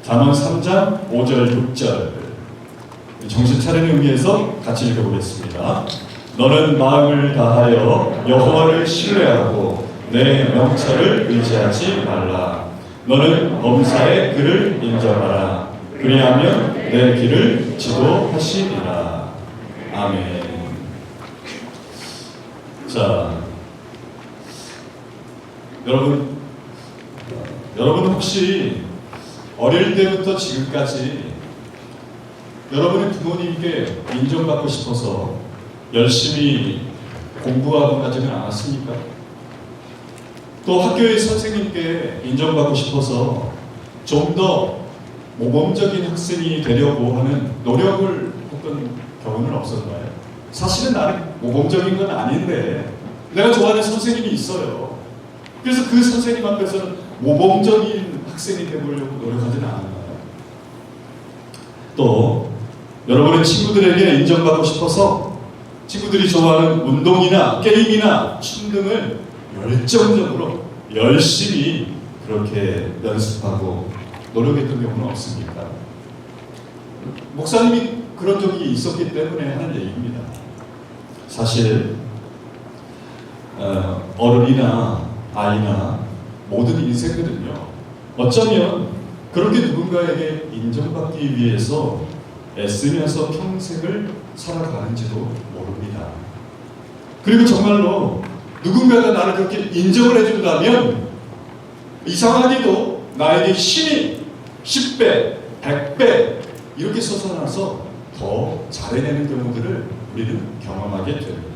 잠언 3장 5절 6절 정신 차리는 의미에서 같이 읽어보겠습니다. 너는 마음을 다하여 여호와를 신뢰하고 내 명철을 의지하지 말라. 너는 범사의 그를 인정하라. 그리하면 내 길을 지도하시리라. 아멘. 자, 여러분 혹시 어릴 때부터 지금까지 여러분의 부모님께 인정받고 싶어서 열심히 공부하고 가지는 않았습니까? 또 학교의 선생님께 인정받고 싶어서 좀 더 모범적인 학생이 되려고 하는 노력을 했던 경우는 없었나요? 사실은 나는 모범적인 건 아닌데 내가 좋아하는 선생님이 있어요. 그래서 그 선생님 앞에서는 모범적인 학생이 되보려고 노력하지는 않았나요? 또 여러분의 친구들에게 인정받고 싶어서 친구들이 좋아하는 운동이나 게임이나 춤 등을 열정적으로 열심히 그렇게 연습하고 노력했던 경우는 없습니까? 목사님이 그런 적이 있었기 때문에 하는 얘기입니다. 사실 어른이나 아이나 모든 인생들은요, 어쩌면 그렇게 누군가에게 인정받기 위해서 애쓰면서 평생을 살아가는지도 모릅니다. 그리고 정말로 누군가가 나를 그렇게 인정을 해준다면 이상하게도 나에게 힘이 10배, 100배 이렇게 솟아나서 더 잘해내는 경우들을 우리는 경험하게 됩니다.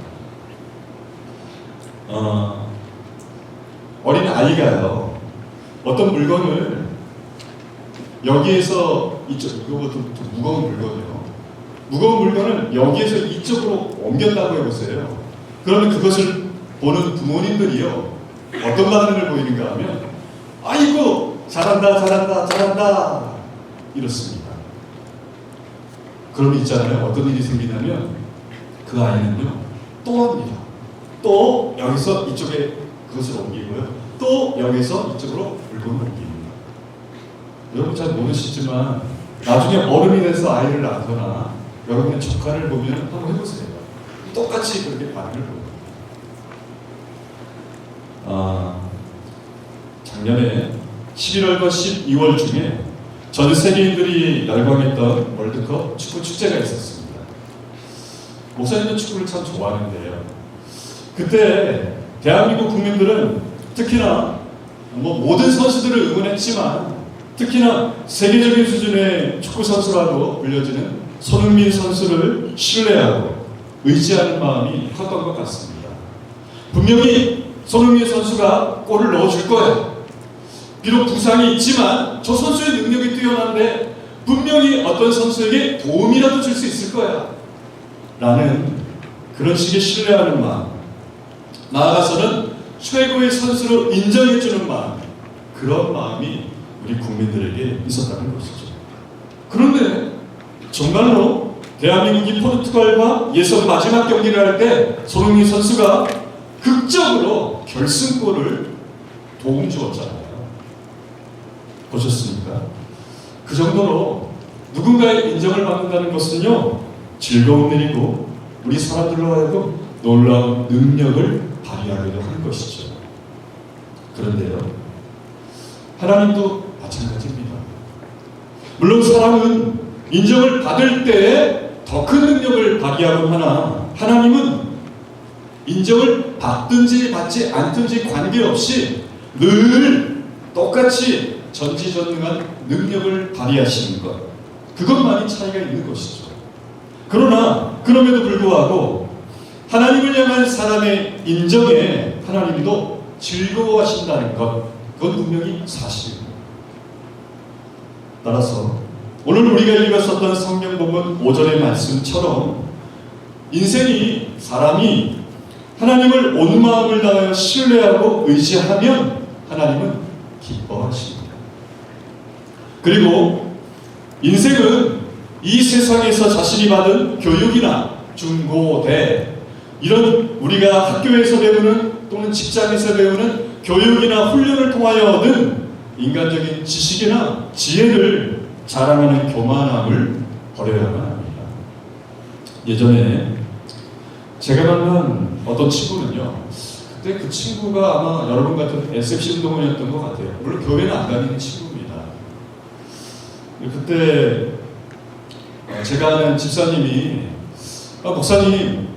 어린 아이가요, 어떤 물건을 여기에서 이것도 무거운 물건이에요. 무거운 물건을 여기에서 이쪽으로 옮겼다고 해보세요. 그러면 그것을 보는 부모님들이요, 어떤 반응을 보이는가 하면 아이고 잘한다 잘한다 잘한다 이렇습니다. 그럼 있잖아요, 어떤 일이 생기냐면 그 아이는요 또 합니다. 또 여기서 이쪽에 그것을 옮기고요, 또 여기서 이쪽으로 물건을 옮깁니다. 여러분 잘 모르시지만 나중에 어른이 돼서 아이를 낳거나 여러분의 조카를 보면 한번 해보세요. 똑같이 그렇게 반응을 보여요. 작년에 11월과 12월 중에 전 세계인들이 열광했던 월드컵 축구 축제가 있었습니다. 목사님도 축구를 참 좋아하는데요, 그때 대한민국 국민들은 특히나 모든 선수들을 응원했지만 특히나 세계적인 수준의 축구 선수라고 불려지는 손흥민 선수를 신뢰하고 의지하는 마음이 컸던 것 같습니다. 분명히 손흥민 선수가 골을 넣어줄 거야. 비록 부상이 있지만 저 선수의 능력이 뛰어난데 분명히 어떤 선수에게 도움이라도 줄 수 있을 거야 라는 그런 식의 신뢰하는 마음, 나아가서는 최고의 선수로 인정해주는 마음, 그런 마음이 우리 국민들에게 있었다는 것이죠. 그런데 정말로 대한민국이 포르투갈과 예선 마지막 경기를 할 때 손흥민 선수가 극적으로 결승골을 도움 주었잖아요. 보셨습니까? 그 정도로 누군가의 인정을 받는다는 것은요, 즐거운 일이고 우리 사람들로 하여금 놀라운 능력을 발휘하기도 하는 것이죠. 그런데요, 하나님도 마찬가지입니다. 물론 사람은 인정을 받을 때에 더 큰 능력을 발휘하곤 하나 하나님은 인정을 받든지 받지 않든지 관계없이 늘 똑같이 전지전능한 능력을 발휘하시는 것, 그것만이 차이가 있는 것이죠. 그러나 그럼에도 불구하고 하나님을 향한 사람의 인정에 하나님도 즐거워하신다는 것, 그건 분명히 사실입니다. 따라서 오늘 우리가 읽었었던 성경 본문 5절의 말씀처럼 인생이, 사람이 하나님을 온 마음을 다하여 신뢰하고 의지하면 하나님은 기뻐하십니다. 그리고 인생은 이 세상에서 자신이 받은 교육이나 중고대, 이런 우리가 학교에서 배우는 또는 직장에서 배우는 교육이나 훈련을 통하여 얻은 인간적인 지식이나 지혜를 자랑하는 교만함을 버려야만 합니다. 예전에 제가 만난 어떤 친구는요, 그때 그 친구가 아마 여러분 같은 SFC 운동원이었던 것 같아요. 물론 교회는 안 다니는 친구입니다. 그때 제가 아는 집사님이 목사님,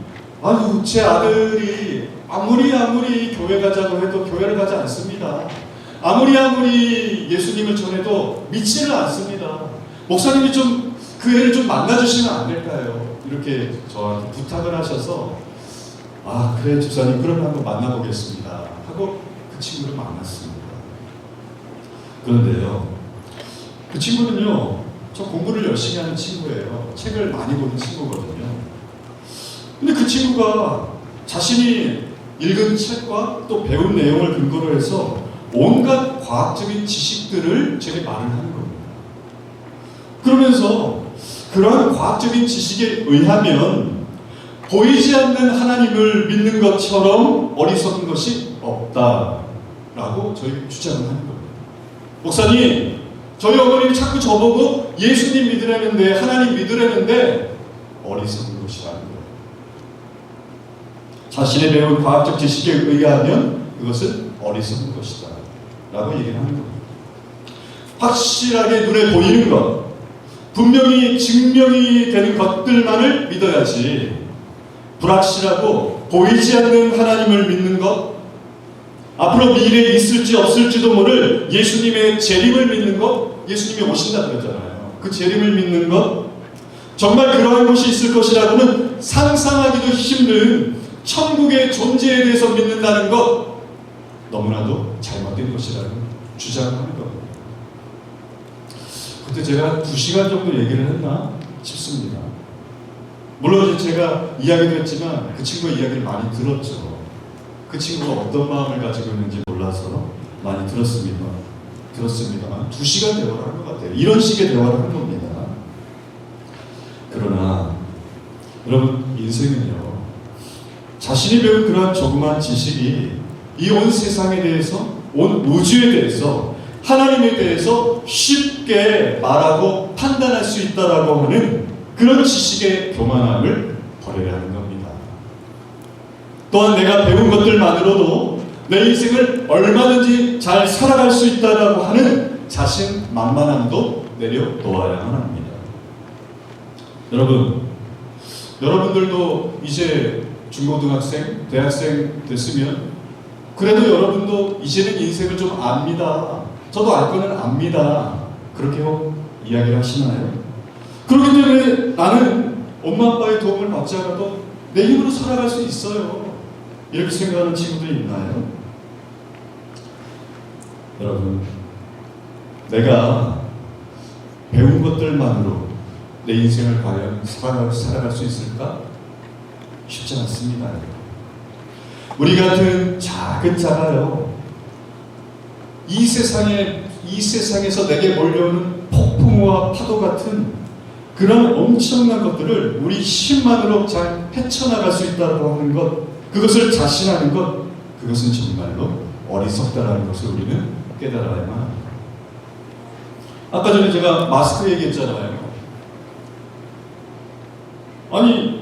아유 제 아들이 아무리 교회 가자고 해도 교회를 가지 않습니다. 아무리 예수님을 전해도 믿지를 않습니다. 목사님이 좀 그 애를 좀 만나주시면 안 될까요? 이렇게 저한테 부탁을 하셔서 아 그래 집사님 그러면 한번 만나보겠습니다 하고 그 친구를 만났습니다. 그런데요, 그 친구는요, 저 공부를 열심히 하는 친구예요. 책을 많이 보는 친구거든요. 근데 그 친구가 자신이 읽은 책과 또 배운 내용을 근거로 해서 온갖 과학적인 지식들을 제게 말을 하는 겁니다. 그러면서 그러한 과학적인 지식에 의하면 보이지 않는 하나님을 믿는 것처럼 어리석은 것이 없다라고 저희 주장을 하는 겁니다. 목사님, 저희 어머님이 자꾸 저보고 예수님 믿으라는데 하나님 믿으라는데 어리석은 것이라는 거예요. 자신의 배운 과학적 지식에 의하면 그것은 어리석은 것이다 라고 얘기를 하는 겁니다. 확실하게 눈에 보이는 것, 분명히 증명이 되는 것들만을 믿어야지 불확실하고 보이지 않는 하나님을 믿는 것, 앞으로 미래에 있을지 없을지도 모를 예수님의 재림을 믿는 것, 예수님이 오신다 그랬잖아요. 그 재림을 믿는 것, 정말 그러한 것이 있을 것이라고는 상상하기도 힘든 천국의 존재에 대해서 믿는다는 것, 너무나도 잘못된 것이라는 주장을 하는 겁니다. 그때 제가 2시간 정도 얘기를 했나 싶습니다. 물론 제가 이야기도 했지만 그 친구의 이야기를 많이 들었죠. 그 친구가 어떤 마음을 가지고 있는지 몰라서 많이 들었습니다만 2시간 대화를 한 것 같아요. 이런 식의 대화를 한 겁니다. 그러나 여러분, 인생은요, 자신이 배운 그러한 조그만 지식이 이 온 세상에 대해서, 온 우주에 대해서, 하나님에 대해서 쉽게 말하고 판단할 수 있다라고 하는 그런 지식의 교만함을 버려야 하는 겁니다. 또한 내가 배운 것들만으로도 내 인생을 얼마든지 잘 살아갈 수 있다라고 하는 자신만만함도 내려놓아야만 합니다. 여러분들도 이제 중고등학생, 대학생 됐으면 그래도 여러분도 이제는 인생을 좀 압니다. 저도 알 거는 압니다. 그렇게 이야기를 하시나요? 그렇기 때문에 나는 엄마 아빠의 도움을 받지 않아도 내 힘으로 살아갈 수 있어요. 이렇게 생각하는 친구들이 있나요? 여러분, 내가 배운 것들만으로 내 인생을 과연 살아갈 수 있을까? 쉽지 않습니다. 우리 같은 작은 자가요, 이 세상에서 내게 몰려오는 폭풍우와 파도 같은 그런 엄청난 것들을 우리 힘만으로 잘 헤쳐나갈 수 있다고 하는 것, 그것을 자신하는 것, 그것은 정말로 어리석다라는 것을 우리는 깨달아야만 합니다. 아까 전에 제가 마스크 얘기했잖아요. 아니,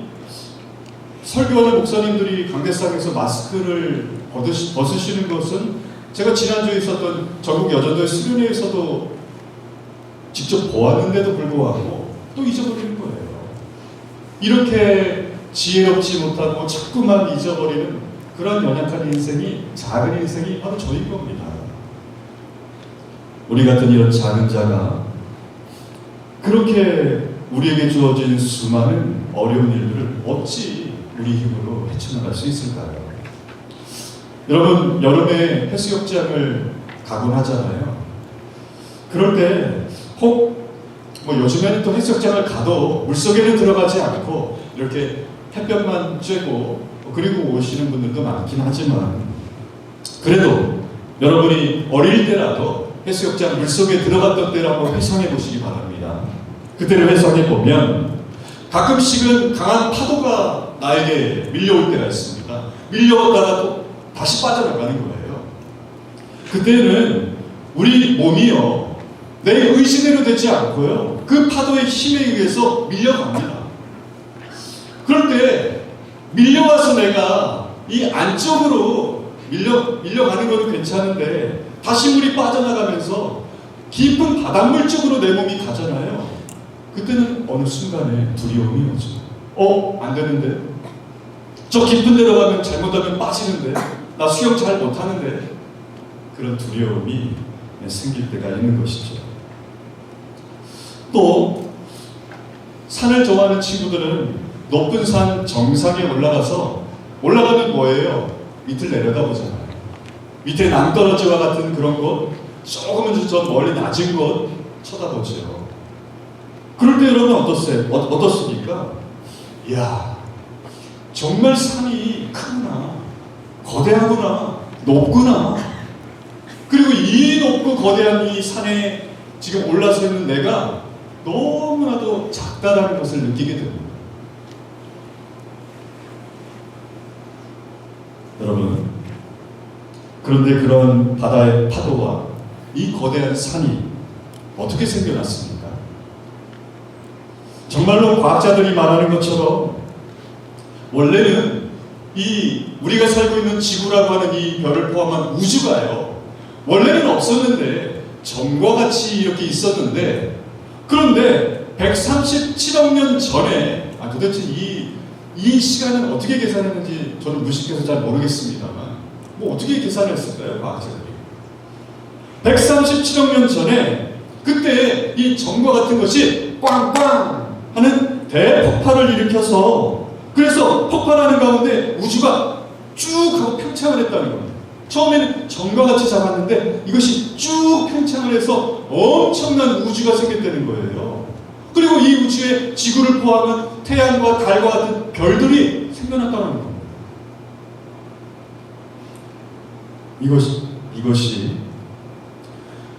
설교하는 목사님들이 강대상에서 마스크를 벗으시는 것은 제가 지난주에 있었던 전국 여전도의 수련회에서도 직접 보았는데도 불구하고 또 잊어버리는 거예요. 이렇게 지혜롭지 못하고 자꾸만 잊어버리는 그런 연약한 인생이, 작은 인생이 바로 저희 겁니다. 우리 같은 이런 작은 자가 그렇게 우리에게 주어진 수많은 어려운 일들을 어찌 우리 힘으로 헤쳐나갈 수 있을까요? 여러분, 여름에 해수욕장을 가곤 하잖아요. 그럴 때 혹 요즘에는 또 해수욕장을 가도 물속에는 들어가지 않고 이렇게 햇볕만 쬐고 그리고 오시는 분들도 많긴 하지만, 그래도 여러분이 어릴 때라도 해수욕장 물속에 들어갔던 때를 한번 회상해 보시기 바랍니다. 그때를 회상해 보면 가끔씩은 강한 파도가 나에게 밀려올 때가 있습니다. 밀려왔다가 또 다시 빠져나가는 거예요. 그때는 우리 몸이요, 내 의지대로 되지 않고요, 그 파도의 힘에 의해서 밀려갑니다. 그럴 때 밀려와서 내가 이 안쪽으로 밀려가는 건 괜찮은데 다시 물이 빠져나가면서 깊은 바닷물 쪽으로 내 몸이 가잖아요. 그때는 어느 순간에 두려움이 오죠. 안 되는데? 저 깊은 데로 가면 잘못하면 빠지는데? 나 수영 잘 못하는데? 그런 두려움이 생길 때가 있는 것이죠. 또 산을 좋아하는 친구들은 높은 산 정상에 올라가면 뭐예요? 밑을 내려다보잖아요. 밑에 낭떠러지와 같은 그런 곳, 조금은 저 멀리 낮은 곳 쳐다보죠. 그럴 때 여러분 어떻습니까? 이야, 정말 산이 크구나, 거대하구나, 높구나. 그리고 이 높고 거대한 이 산에 지금 올라서 있는 내가 너무나도 작다라는 것을 느끼게 됩니다. 여러분, 그런데 그런 바다의 파도와 이 거대한 산이 어떻게 생겨났습니까? 정말로 과학자들이 말하는 것처럼 원래는 이 우리가 살고 있는 지구라고 하는 이 별을 포함한 우주가요, 원래는 없었는데 점과 같이 이렇게 있었는데, 그런데 137억 년 전에 도대체 이 시간은 어떻게 계산했는지 저는 무식해서 잘 모르겠습니다만, 뭐 어떻게 계산했을까요, 과학자들이? 137억 년 전에 그때 이 점과 같은 것이 꽝꽝 하는 대폭발을 일으켜서, 그래서 폭발하는 가운데 우주가 쭉 하고 팽창을 했다는 겁니다. 처음에는 점과 같이 잡았는데 이것이 쭉 팽창을 해서 엄청난 우주가 생겼다는 거예요. 그리고 이 우주에 지구를 포함한 태양과 달과 같은 별들이 생겨났다는 겁니다. 이것이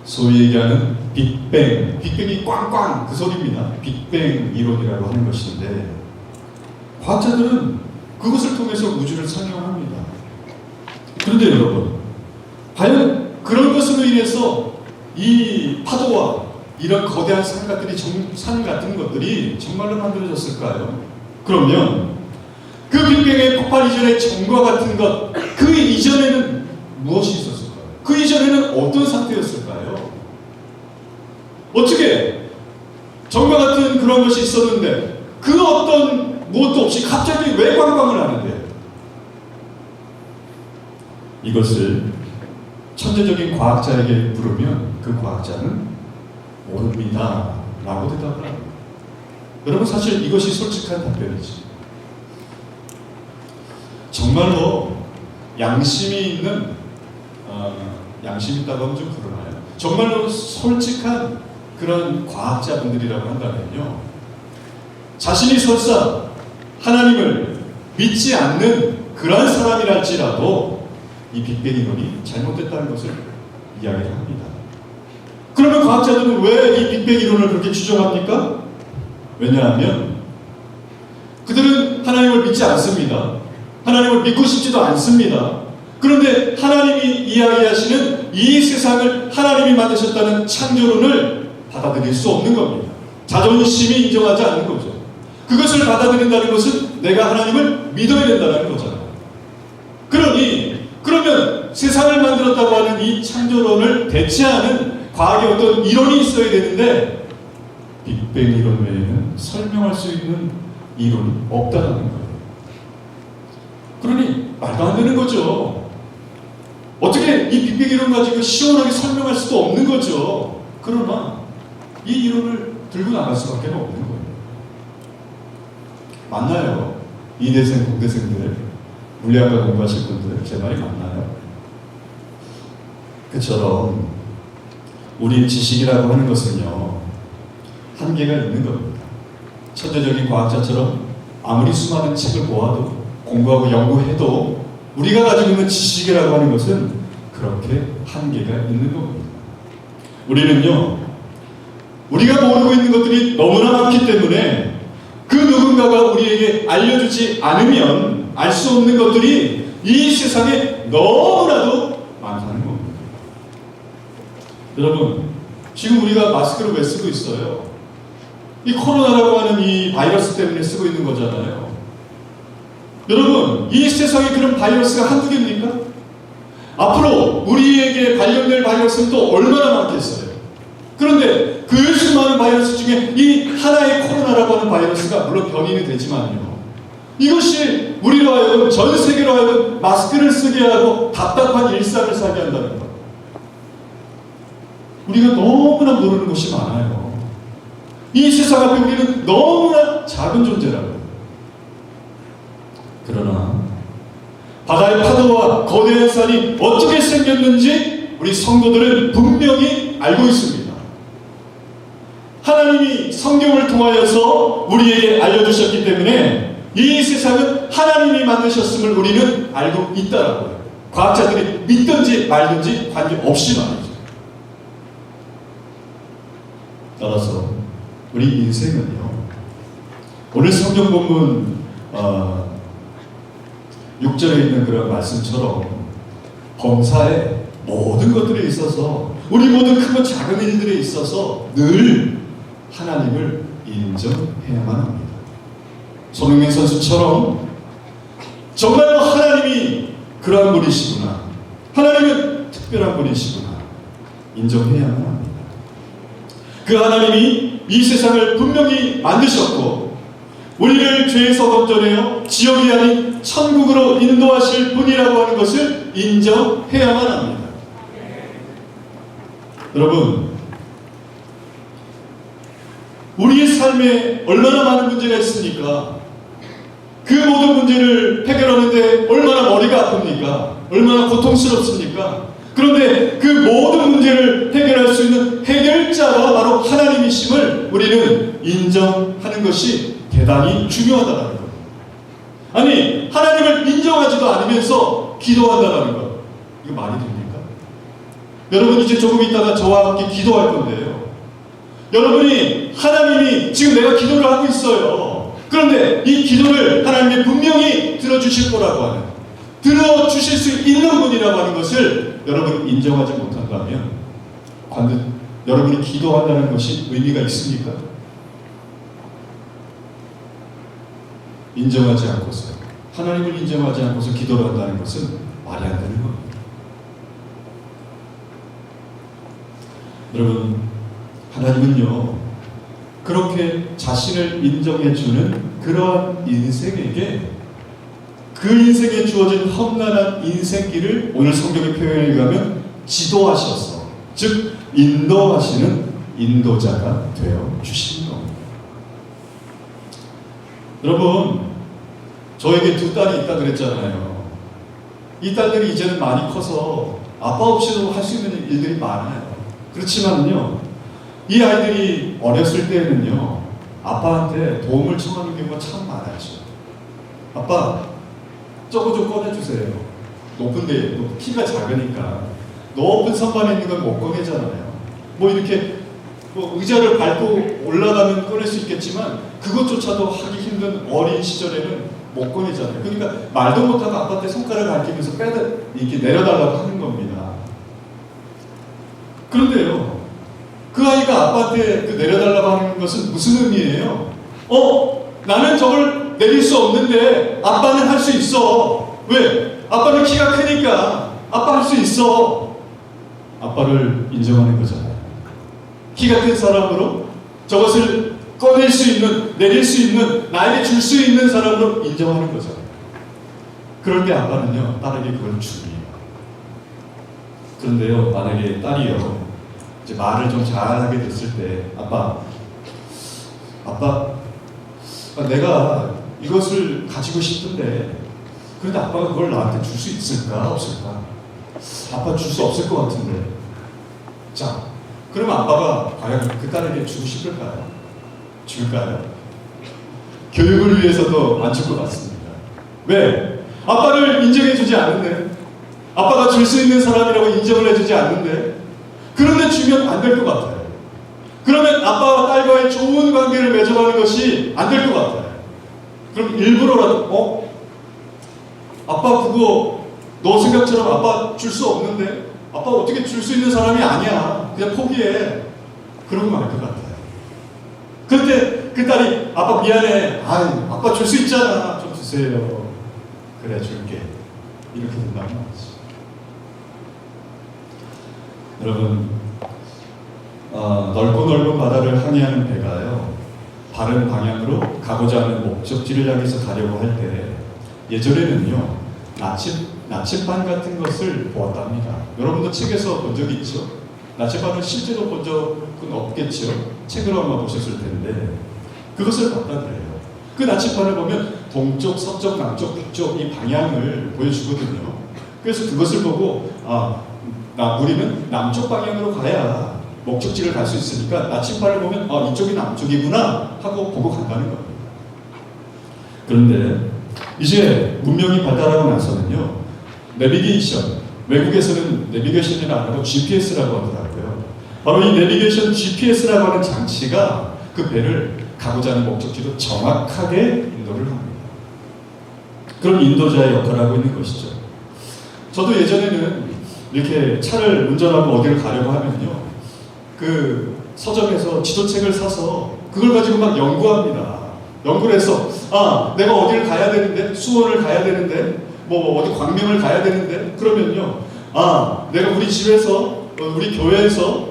소위 얘기하는 빅뱅이 꽝꽝 그 소리입니다. 빅뱅 이론이라고 하는 것인데, 과학자들은 그것을 통해서 우주를 설명합니다. 그런데 여러분, 과연 그런 것으로 인해서 이 파도와 이런 거대한 산 같은 것들이 정말로 만들어졌을까요? 그러면 그 빅뱅의 폭발 이전의 점과 같은 것, 그 이전에는 무엇이 있었을까요? 그 이전에는 어떤 상태였을까요? 어떻게 점과 같은 그런 것이 있었는데 그 어떤 무엇도 없이 갑자기 왜 꽝꽝을 하는데? 이것을 천재적인 과학자에게 물으면 그 과학자는 모릅니다 라고 대답을 합니다. 여러분, 사실 이것이 솔직한 답변이지. 정말로 양심이 있는, 양심 있다고 하면 좀 그러나요? 정말로 솔직한 그런 과학자분들이라고 한다면요, 자신이 설사 하나님을 믿지 않는 그런 사람이랄지라도 이 빅뱅 이론이 잘못됐다는 것을 이야기를 합니다. 그러면 과학자들은 왜 이 빅뱅 이론을 그렇게 주장합니까? 왜냐하면 그들은 하나님을 믿지 않습니다. 하나님을 믿고 싶지도 않습니다. 그런데 하나님이 이야기하시는 이 세상을 하나님이 만드셨다는 창조론을 받아들일 수 없는 겁니다. 자존심이 인정하지 않는 거죠. 그것을 받아들인다는 것은 내가 하나님을 믿어야 된다는 거잖아요. 그러면 세상을 만들었다고 하는 이 창조론을 대체하는 과학의 어떤 이론이 있어야 되는데, 빅뱅 이론 외에는 설명할 수 있는 이론이 없다는 거예요. 그러니 말도 안 되는 거죠. 어떻게 이 빅뱅 이론 가지고 시원하게 설명할 수도 없는 거죠. 그러나 이 이론을 들고 나갈 수밖에 없는 거예요. 맞나요? 이대생, 공대생들, 물리학과 공부하실 분들, 제 말이 맞나요? 그처럼 우리 지식이라고 하는 것은요, 한계가 있는 겁니다. 천재적인 과학자처럼 아무리 수많은 책을 모아도 공부하고 연구해도 우리가 가지고 있는 지식이라고 하는 것은 그렇게 한계가 있는 겁니다. 우리는요, 우리가 모르고 있는 것들이 너무나 많기 때문에 그 누군가가 우리에게 알려주지 않으면 알 수 없는 것들이 이 세상에 너무나도 많다는 겁니다. 여러분, 지금 우리가 마스크를 왜 쓰고 있어요? 이 코로나라고 하는 이 바이러스 때문에 쓰고 있는 거잖아요. 여러분, 이 세상에 그런 바이러스가 한두 개입니까? 앞으로 우리에게 발견될 바이러스는 또 얼마나 많겠어요? 그런데 그 수많은 바이러스 중에 이 하나의 코로나라고 하는 바이러스가 물론 변이는 되지만요. 이것이 우리로 하여금 전 세계로 하여금 마스크를 쓰게 하고 답답한 일상을 살게 한다는 것. 우리가 너무나 모르는 것이 많아요. 이 세상 앞에 우리는 너무나 작은 존재라고요. 그러나 바다의 파도와 거대한 산이 어떻게 생겼는지 우리 성도들은 분명히 알고 있습니다. 하나님이 성경을 통하여서 우리에게 알려주셨기 때문에 이 세상은 하나님이 만드셨음을 우리는 알고 있다라고요. 과학자들이 믿든지 말든지 관계없이 말이죠. 따라서 우리 인생은요, 오늘 성경 본문 6절에 있는 그런 말씀처럼 범사의 모든 것들에 있어서 우리 모든 크고 작은 일들에 있어서 늘 하나님을 인정해야만 합니다. 손흥민 선수처럼 정말로 하나님이 그러한 분이시구나, 하나님은 특별한 분이시구나 인정해야만 합니다. 그 하나님이 이 세상을 분명히 만드셨고 우리를 죄에서 건져내어 지옥이 아닌 천국으로 인도하실 분이라고 하는 것을 인정해야만 합니다. 여러분, 우리의 삶에 얼마나 많은 문제가 있습니까? 그 모든 문제를 해결하는데 얼마나 머리가 아픕니까? 얼마나 고통스럽습니까? 그런데 그 모든 문제를 해결할 수 있는 해결자가 바로 하나님이심을 우리는 인정하는 것이 대단히 중요하다는 것. 아니, 하나님을 인정하지도 않으면서 기도한다는 것. 이거 말이 됩니까? 여러분, 이제 조금 있다가 저와 함께 기도할 건데요. 여러분이 하나님이 지금 내가 기도를 하고 있어요. 그런데 이 기도를 하나님이 분명히 들어주실 거라고 하는, 들어주실 수 있는 분이라고 하는 것을 여러분이 인정하지 못한다면 여러분이 기도한다는 것이 의미가 있습니까? 인정하지 않고서, 하나님을 인정하지 않고서 기도를 한다는 것은 말이 안 되는 겁니다. 여러분, 하나님은요, 그렇게 자신을 인정해주는 그러한 인생에게 그 인생에 주어진 험난한 인생길을 오늘 성경의 표현에 의하면 지도하셔서, 즉 인도하시는 인도자가 되어 주신 겁니다. 여러분, 저에게 두 딸이 있다 그랬잖아요. 이 딸들이 이제는 많이 커서 아빠 없이도 할 수 있는 일들이 많아요. 그렇지만요, 이 아이들이 어렸을 때는요, 아빠한테 도움을 청하는 경우가 참 많았죠. 아빠, 저거 좀 꺼내주세요. 높은데, 키가 작으니까 높은 선반에 있는 건 못 꺼내잖아요. 뭐 이렇게 의자를 밟고 올라가면 꺼낼 수 있겠지만 그것조차도 하기 힘든 어린 시절에는 못 꺼내잖아요. 그러니까 말도 못하고 아빠한테 손가락을 가리키면서 이렇게 내려달라고 하는 겁니다. 그런데요, 그 아이가 아빠한테 내려달라고 하는 것은 무슨 의미예요? 나는 저걸 내릴 수 없는데 아빠는 할 수 있어. 왜? 아빠는 키가 크니까 아빠 할 수 있어. 아빠를 인정하는 거잖아요. 키가 큰 사람으로 저것을 꺼낼 수 있는, 내릴 수 있는, 나에게 줄 수 있는 사람으로 인정하는 거죠. 그럴 때 아빠는요, 딸에게 그걸 줍니다. 그런데요, 만약에 딸이요, 이제 말을 좀 잘하게 됐을 때, 아빠, 내가 이것을 가지고 싶은데, 그런데 아빠가 그걸 나한테 줄 수 있을까, 없을까? 아빠 줄 수 없을 것 같은데. 자, 그러면 아빠가 과연 그 딸에게 주고 싶을까요? 줄까요? 교육을 위해서도 안 줄 것 같습니다. 왜? 아빠를 인정해주지 않는데, 아빠가 줄 수 있는 사람이라고 인정을 해주지 않는데, 그런데 주면 안 될 것 같아요. 그러면 아빠와 딸과의 좋은 관계를 맺어가는 것이 안 될 것 같아요. 그럼 일부러라도 아빠 그거 너 생각처럼 아빠 줄 수 없는데, 아빠 어떻게 줄 수 있는 사람이 아니야. 그냥 포기해. 그러고 말 것 같아요. 그때 그 딸이 아빠 미안해. 아빠 줄 수 있잖아. 좀 주세요. 그래 줄게. 이렇게 된다는 말이지. 여러분, 넓고 넓은 바다를 항해하는 배가요, 바른 방향으로 가고자 하는 목적지를 향해서 가려고 할 때 예전에는요 나침반 같은 것을 보았답니다. 여러분도 책에서 본 적이 있죠? 나침반을 실제로 본 적은 없겠죠? 책으로 아마 보셨을 텐데 그것을 봤다 그래요. 그 나침반을 보면 동쪽, 서쪽, 남쪽, 북쪽 이 방향을 보여주거든요. 그래서 그것을 보고 우리는 남쪽 방향으로 가야 목적지를 갈 수 있으니까 나침반을 보면 이쪽이 남쪽이구나 하고 보고 간다는 겁니다. 그런데 이제 문명이 발달하고 나서는요 내비게이션, 외국에서는 내비게이션이라 안 하고 GPS라고 하더라고요. 바로 이 내비게이션 GPS라고 하는 장치가 그 배를 가고자 하는 목적지로 정확하게 인도를 합니다. 그런 인도자의 역할을 하고 있는 것이죠. 저도 예전에는 이렇게 차를 운전하고 어디를 가려고 하면요 그 서점에서 지도책을 사서 그걸 가지고 막 연구합니다. 연구를 해서 내가 어디를 가야 되는데, 수원을 가야 되는데, 뭐 어디 광명을 가야 되는데, 그러면요 내가 우리 집에서 우리 교회에서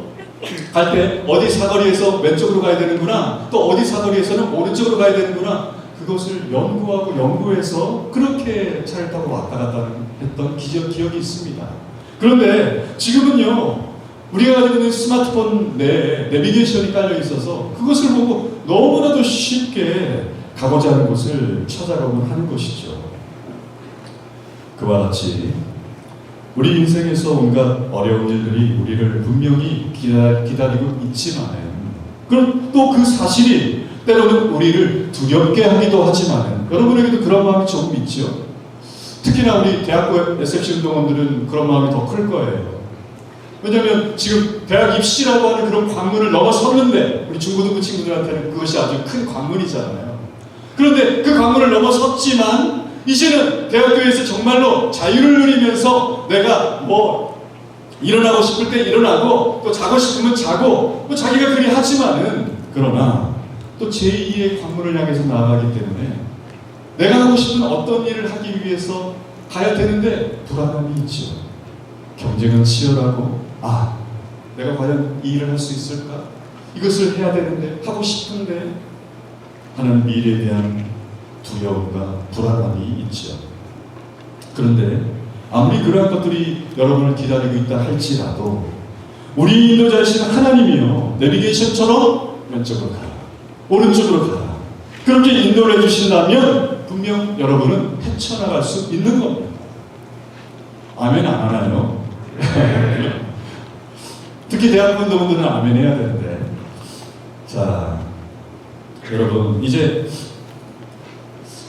갈 때 어디 사거리에서 왼쪽으로 가야 되는구나, 또 어디 사거리에서는 오른쪽으로 가야 되는구나, 그것을 연구해서 그렇게 차를 타고 왔다 갔다 했던 기억이 있습니다. 그런데 지금은요 우리가 가지고 있는 스마트폰 내에 내비게이션이 깔려 있어서 그것을 보고 너무나도 쉽게 가고자 하는 곳을 찾아가곤 하는 것이죠. 그와 같이 우리 인생에서 온갖 어려운 일들이 우리를 분명히 기다리고 있지만, 그럼 또 그 사실이 때로는 우리를 두렵게 하기도 하지만, 여러분에게도 그런 마음이 조금 있죠? 특히나 우리 대학교 SFC 운동원들은 그런 마음이 더 클 거예요. 왜냐하면 지금 대학 입시라고 하는 그런 관문을 넘어섰는데, 우리 중고등부 친구들한테는 그것이 아주 큰 관문이잖아요. 그런데 그 관문을 넘어섰지만 이제는 대학교에서 정말로 자유를 누리면서 내가 일어나고 싶을 때 일어나고 또 자고 싶으면 자고 또 자기가 그리 하지만은, 그러나 또 제2의 관문을 향해서 나아가기 때문에 내가 하고 싶은 어떤 일을 하기 위해서 가야 되는데 불안함이 있죠. 경쟁은 치열하고 내가 과연 이 일을 할 수 있을까? 이것을 해야 되는데, 하고 싶은데 하는 미래에 대한 두려움과 불안함이 있죠. 그런데 아무리 그러한 것들이 여러분을 기다리고 있다 할지라도 우리 인도자이신 하나님이요 내비게이션처럼 왼쪽으로 가라, 오른쪽으로 가라, 그렇게 인도를 해주신다면 분명 여러분은 헤쳐나갈 수 있는 겁니다. 아멘 안 하나요? 특히 대학 운동원들은 아멘 해야 되는데. 자, 여러분 이제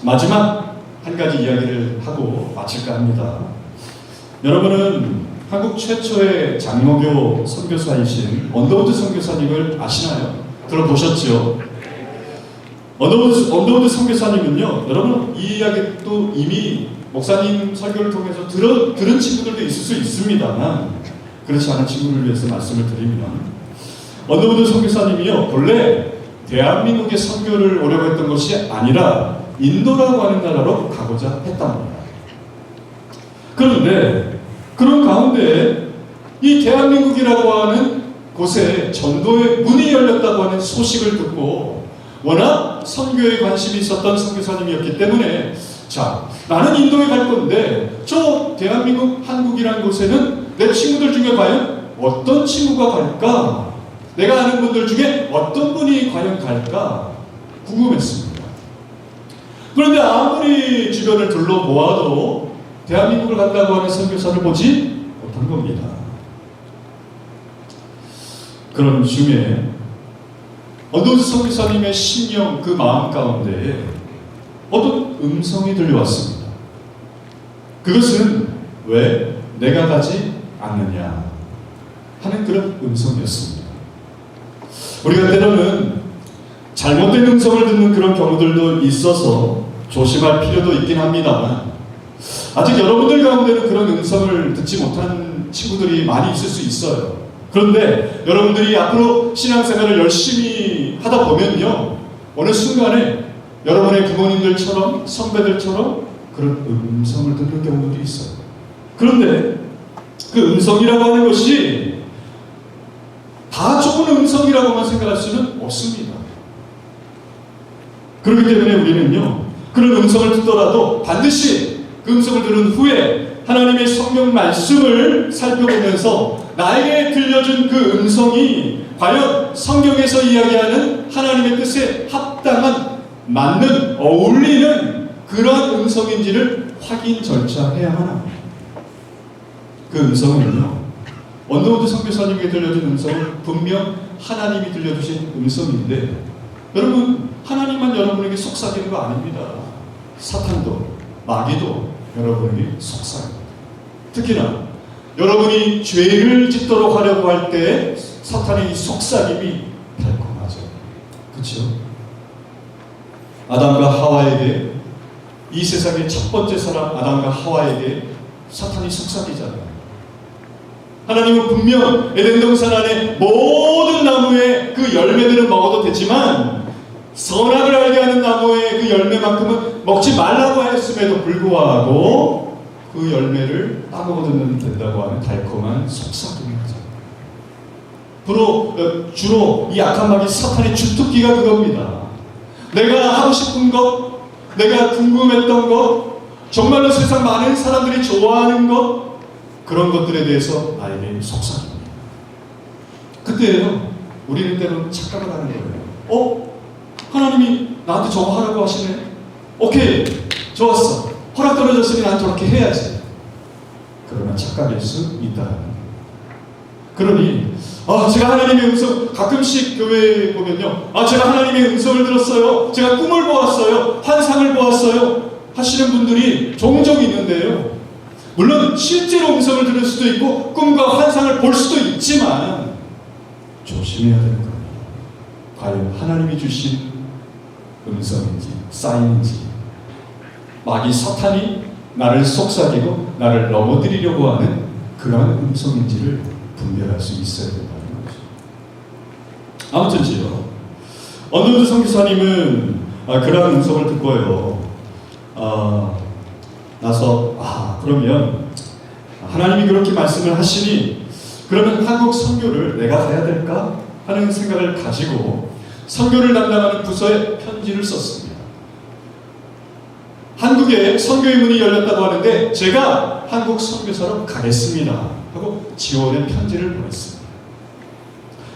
마지막 한 가지 이야기를 하고 마칠까 합니다. 여러분은 한국 최초의 장로교 선교사이신 언더우드 선교사님을 아시나요? 들어보셨죠? 언더우드 선교사님은요, 여러분 이 이야기도 이미 목사님 설교를 통해서 들은 친구들도 있을 수 있습니다만, 그렇지 않은 친구를 위해서 말씀을 드리면, 언더우드 선교사님이요 본래 대한민국의 선교를 오려고 했던 것이 아니라 인도라고 하는 나라로 가고자 했답니다. 그런데 그런 가운데 이 대한민국이라고 하는 곳에 전도의 문이 열렸다고 하는 소식을 듣고 워낙 선교에 관심이 있었던 선교사님이었기 때문에, 나는 인도에 갈 건데 저 대한민국, 한국이라는 곳에는 내 친구들 중에 과연 어떤 친구가 갈까? 내가 아는 분들 중에 어떤 분이 과연 갈까? 궁금했습니다. 그런데 아무리 주변을 둘러보아도 대한민국을 간다고 하는 선교사를 보지 못한 겁니다. 그런 중에 언더우드 선교사님의 심령, 그 마음 가운데에 어떤 음성이 들려왔습니다. 그것은 왜 내가 가지 않느냐 하는 그런 음성이었습니다. 우리가 때로는 잘못된 음성을 듣는 그런 경우들도 있어서 조심할 필요도 있긴 합니다만, 아직 여러분들 가운데는 그런 음성을 듣지 못한 친구들이 많이 있을 수 있어요. 그런데 여러분들이 앞으로 신앙생활을 열심히 하다 보면요, 어느 순간에 여러분의 부모님들처럼 선배들처럼 그런 음성을 듣는 경우도 있어요. 그런데 그 음성이라고 하는 것이 다 좋은 음성이라고만 생각할 수는 없습니다. 그렇기 때문에 우리는요, 그런 음성을 듣더라도 반드시 그 음성을 들은 후에 하나님의 성경 말씀을 살펴보면서 나에게 들려준 그 음성이 과연 성경에서 이야기하는 하나님의 뜻에 합당한, 맞는, 어울리는 그러한 음성인지를 확인 절차해야만 합니다. 그 음성은요, 원더우드 선교사님에게 들려준 음성은 분명 하나님이 들려주신 음성인데, 여러분, 하나님만 여러분에게 속삭이는 거 아닙니다. 사탄도, 마귀도 여러분에게 속삭입니다. 특히나 여러분이 죄를 짓도록 하려고 할 때 사탄의 이 속삭임이 달콤하죠. 그렇죠? 아담과 하와에게, 이 세상의 첫 번째 사람 아담과 하와에게 사탄이 속삭이잖아요. 하나님은 분명 에덴 동산 안에 모든 나무의 그 열매들은 먹어도 되지만 선악을 알게 하는 나무의 그 열매만큼은 먹지 말라고 했음에도 불구하고 그 열매를 따먹어도 된다고 하는 달콤한 속삭임이죠. 주로 이 악한 마귀 사탄의 주특기가 그겁니다. 내가 하고 싶은 것, 내가 궁금했던 것, 정말로 세상 많은 사람들이 좋아하는 것, 그런 것들에 대해서 나에게 속삭입니다. 그때요, 우리는 때로는 착각을 하는 거예요. 하나님이 나한테 저거 하라고 하시네. 오케이, 좋았어. 허락 떨어졌으니 난 저렇게 해야지. 그러나 착각일 수 있다는 거예요. 그러니 제가 하나님의 음성, 가끔씩 교회에 보면요, 제가 하나님의 음성을 들었어요, 제가 꿈을 보았어요, 환상을 보았어요 하시는 분들이 종종 있는데요, 물론 실제로 음성을 들을 수도 있고 꿈과 환상을 볼 수도 있지만 조심해야 되는 겁니다. 과연 하나님이 주신 음성인지 사인인지, 마귀 사탄이 나를 속삭이고 나를 넘어뜨리려고 하는 그러한 음성인지를 분별할 수 있어야 된다는 거죠. 아무튼지요, 원더우드 선교사님은 그러한 음성을 듣고요, 그러면 하나님이 그렇게 말씀을 하시니 그러면 한국 선교를 내가 가야 될까 하는 생각을 가지고 선교를 담당하는 부서에 편지를 썼습니다. 한국에 선교의 문이 열렸다고 하는데 제가 한국 선교사로 가겠습니다 하고 지원의 편지를 보냈습니다.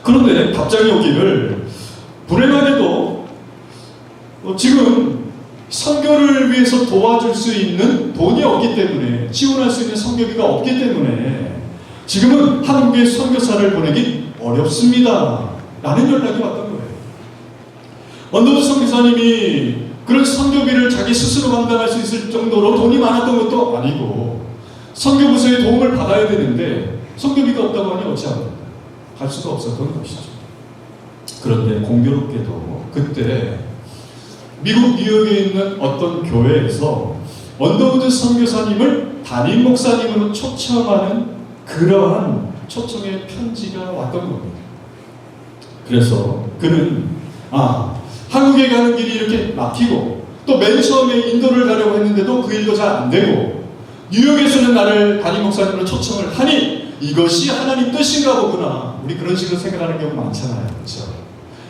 그런데 답장이 오기를, 불행하게도 지금 선교를 위해서 도와줄 수 있는 돈이 없기 때문에, 지원할 수 있는 선교비가 없기 때문에 지금은 한국에 선교사를 보내기 어렵습니다 라는 연락이 왔던 거예요. 원더우드 선교사님이 그런 선교비를 자기 스스로 감당할 수 있을 정도로 돈이 많았던 것도 아니고 선교부서의 도움을 받아야 되는데 선교비가 없다고 하니 어찌합니까? 갈 수가 없었던 것이죠. 그런데 공교롭게도 그때 미국 뉴욕에 있는 어떤 교회에서 원더우드 선교사님을 담임 목사님으로 초청하는 그러한 초청의 편지가 왔던 겁니다. 그래서 그는 한국에 가는 길이 이렇게 막히고 또 맨 처음에 인도를 가려고 했는데도 그 일도 잘 안 되고 뉴욕에서는 나를 담임 목사님으로 초청을 하니 이것이 하나님 뜻인가 보구나. 우리 그런 식으로 생각하는 경우 많잖아요. 그렇죠?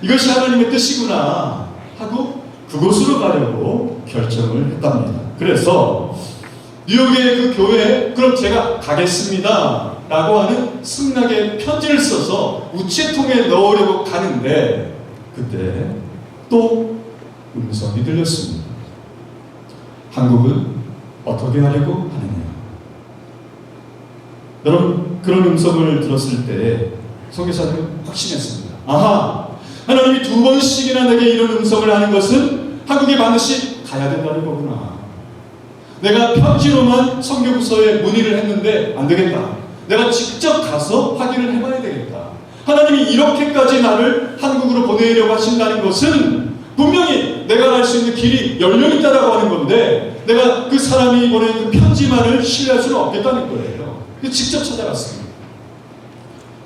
이것이 하나님의 뜻이구나 하고 그곳으로 가려고 결정을 했답니다. 그래서 뉴욕의 그 교회에 그럼 제가 가겠습니다 라고 하는 승낙의 편지를 써서 우체통에 넣으려고 가는데 그때 또 음성이 들렸습니다. 한국은 어떻게 하려고 하느냐. 여러분, 그런 음성을 들었을 때 선교사님은 확신했습니다. 하나님이 2번씩이나 내게 이런 음성을 하는 것은 한국에 반드시 가야 된다는 거구나. 내가 편지로만 선교부서에 문의를 했는데 안 되겠다. 내가 직접 가서 확인을 해봐야 되겠다. 하나님이 이렇게까지 나를 한국으로 보내려고 하신다는 것은 분명히 내가 갈 수 있는 길이 열려있다라고 하는 건데 내가 그 사람이 보낸 그 편지만을 신뢰할 수는 없겠다는 거예요. 직접 찾아갔습니다.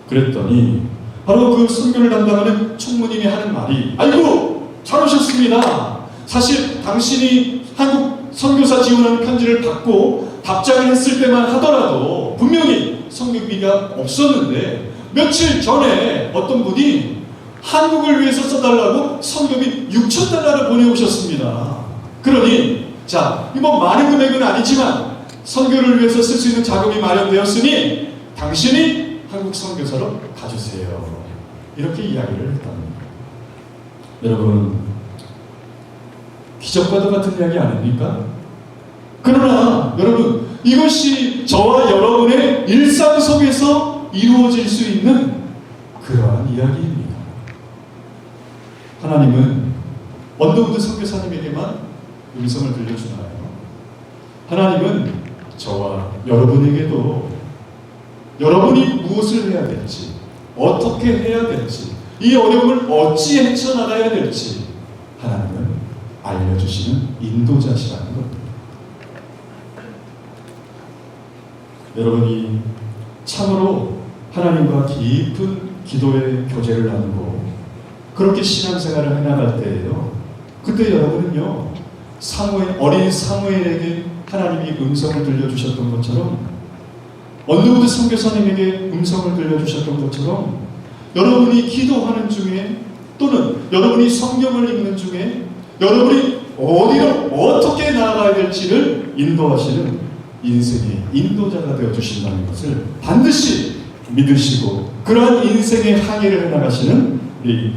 그랬더니 바로 그 선교를 담당하는 총무님이 하는 말이, 아이고 잘 오셨습니다. 사실 당신이 한국 선교사 지원하는 편지를 받고 답장을 했을 때만 하더라도 분명히 선교비가 없었는데 며칠 전에 어떤 분이 한국을 위해서 써달라고 선교비 6,000달러를 보내오셨습니다. 그러니 자, 이뭐 많은 금액은 아니지만 선교를 위해서 쓸 수 있는 자금이 마련되었으니 당신이 한국 선교사로 가주세요. 이렇게 이야기를 했답니다. 여러분, 기적과도 같은 이야기 아닙니까? 그러나 여러분, 이것이 저와 여러분의 일상 속에서 이루어질 수 있는 그러한 이야기입니다. 하나님은 언더우드 선교사님에게만 음성을 들려주나요? 하나님은 저와 여러분에게도 여러분이 무엇을 해야 될지, 어떻게 해야 될지, 이 어려움을 어찌 헤쳐나가야 될지 하나님은 알려주시는 인도자시라는 겁니다. 여러분이 참으로 하나님과 깊은 기도의 교제를 나누고 그렇게 신앙생활을 해나갈 때에요, 그때 여러분은요, 어린 사무엘에게 하나님이 음성을 들려주셨던 것처럼, 언더우드 선교사님에게 음성을 들려주셨던 것처럼, 여러분이 기도하는 중에 또는 여러분이 성경을 읽는 중에 여러분이 어디로 어떻게 나아가야 될지를 인도하시는 인생의 인도자가 되어주신다는 것을 반드시 믿으시고 그러한 인생의 항해를 해나가시는 우리